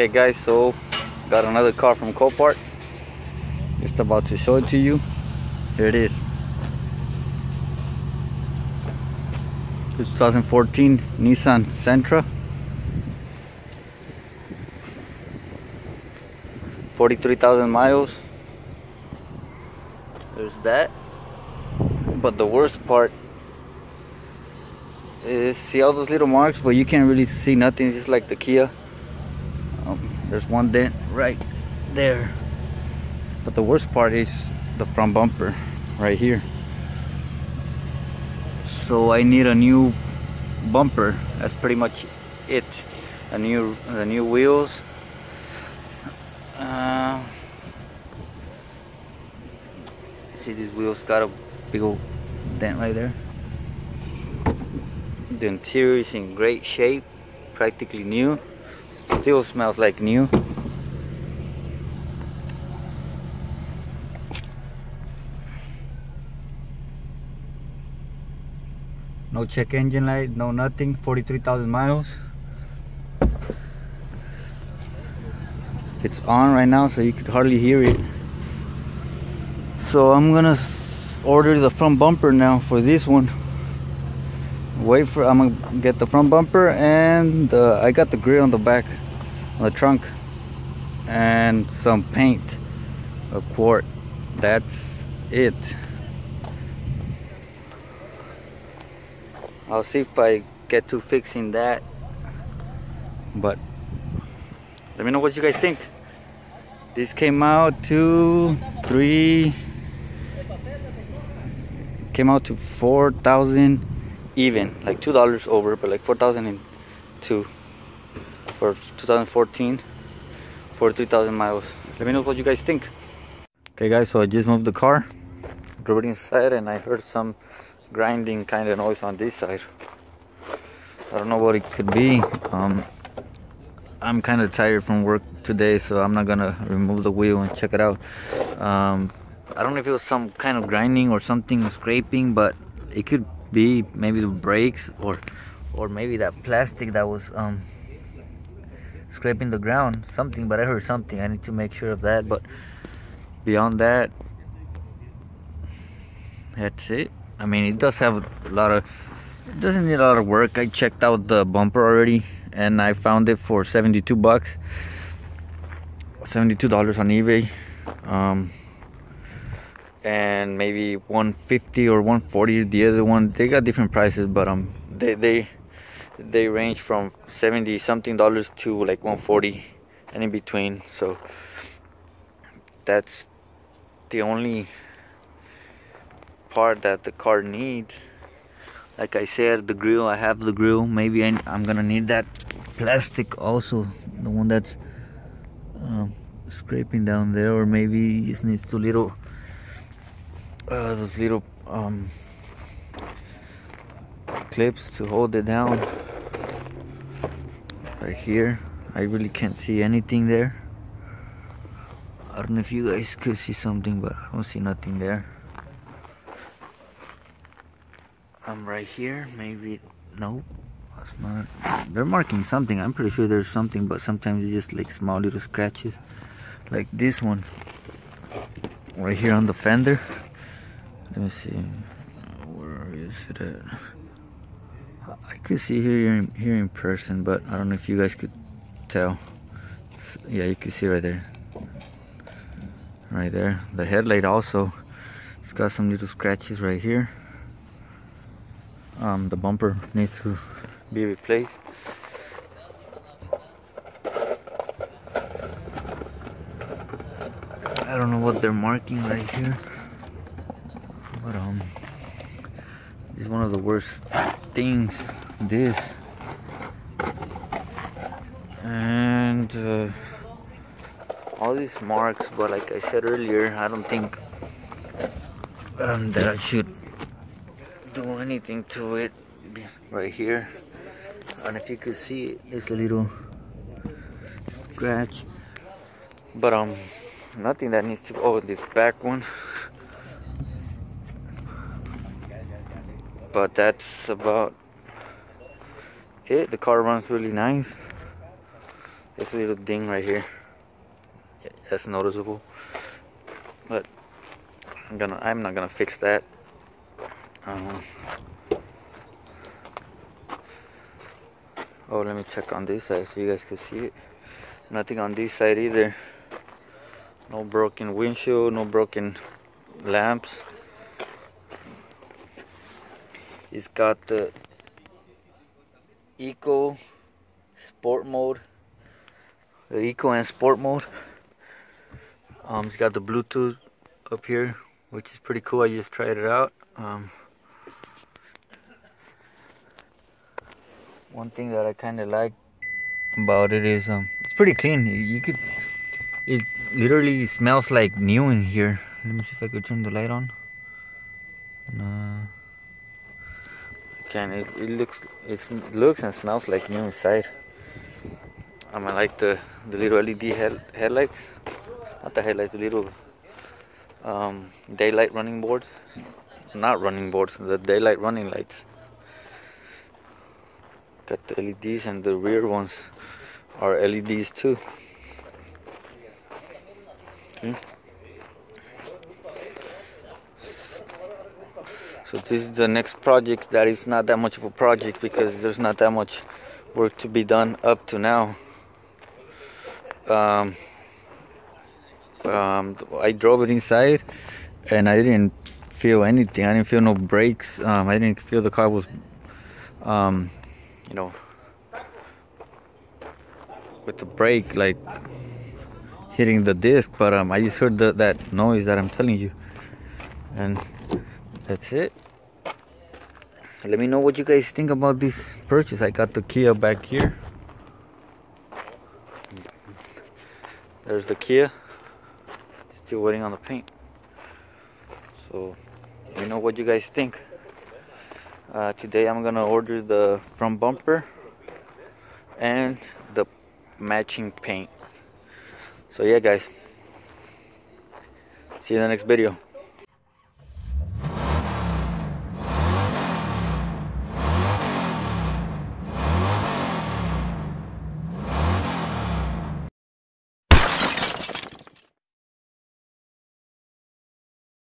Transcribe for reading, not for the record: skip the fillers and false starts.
Okay guys, so got another car from COPART. Just about to show it to you. Here it is. 2014 Nissan Sentra. 43,000 miles. There's that. But the worst part is, see all those little marks, but you can't really see nothing. It's just like the Kia. There's one dent right there. But the worst part is the front bumper right here. So I need a new bumper. That's pretty much it. The new wheels. See, these wheels got a big old dent right there. The interior is in great shape, practically new. Still smells like new. No check engine light, no nothing. 43,000 miles. It's on right now, so you could hardly hear it. So I'm gonna order the front bumper now for this one. I'm gonna get the front bumper, and I got the grill on the back, on the trunk, and some paint, a quart. That's it. I'll see if I get to fixing that, but let me know what you guys think. This came out to 4,000 even, like $2 over, but like 4,002 for 2014, 43,000 miles. Let me know what you guys think. Okay guys, so I just moved the car, drove it inside, and I heard some grinding kind of noise on this side. I don't know what it could be. I'm kind of tired from work today, so I'm not gonna remove the wheel and check it out. I don't know if it was some kind of grinding or something scraping, but it could be maybe the brakes or maybe that plastic that was scraping the ground, something. But I heard something. I need to make sure of that. But beyond that, that's it. I mean, it does have a lot of, it doesn't need a lot of work. I checked out the bumper already, and I found it for 72 bucks, $72 on eBay. And maybe 150 or 140 the other one. They got different prices, but they range from 70 something dollars to like 140 and in between. So that's the only part that the car needs. Like I said, the grill, I have the grill. Maybe I'm gonna need that plastic also, the one that's scraping down there, or maybe it just needs those little clips to hold it down right here. I really can't see anything there. I don't know if you guys could see something, but I don't see nothing there. I'm right here, maybe. Nope, that's not. They're marking something. I'm pretty sure there's something, but sometimes it's just like small little scratches, like this one right here on the fender. Let me see, where is it at? I could see here in person, but I don't know if you guys could tell. Yeah, you can see right there. Right there. The headlight also, it's got some little scratches right here. The bumper needs to be replaced. I don't know what they're marking right here. But it's one of the worst things, this. And all these marks, but like I said earlier, I don't think that I should do anything to it. Right here, and if you could see, it's a little scratch, but nothing that needs to go. Oh, this back one. But that's about it. The car runs really nice. This little ding right here, yeah, that's noticeable, but I'm not gonna fix that. Oh, let me check on this side so you guys can see it. Nothing on this side either. No broken windshield, no broken lamps. It's got the Eco Sport mode, the Eco and Sport mode. It's got the Bluetooth up here, which is pretty cool. I just tried it out. One thing that I kind of like about it is it's pretty clean. It literally smells like new in here. Let me see if I could turn the light on. It looks and smells like new inside. I like the little LED headlights, not the headlights, the little daylight running boards. Not running boards, the daylight running lights. Got the LEDs, and the rear ones are LEDs too. Okay. So this is the next project that is not that much of a project because there's not that much work to be done up to now. I drove it inside and I didn't feel anything. I didn't feel no brakes. I didn't feel the car was you know, with the brake like hitting the disc, but I just heard that noise that I'm telling you, and that's it. Let me know what you guys think about this purchase. I got the Kia back here. There's the Kia. Still waiting on the paint. So let me know what you guys think. Today I'm gonna order the front bumper and the matching paint. So yeah guys, see you in the next video.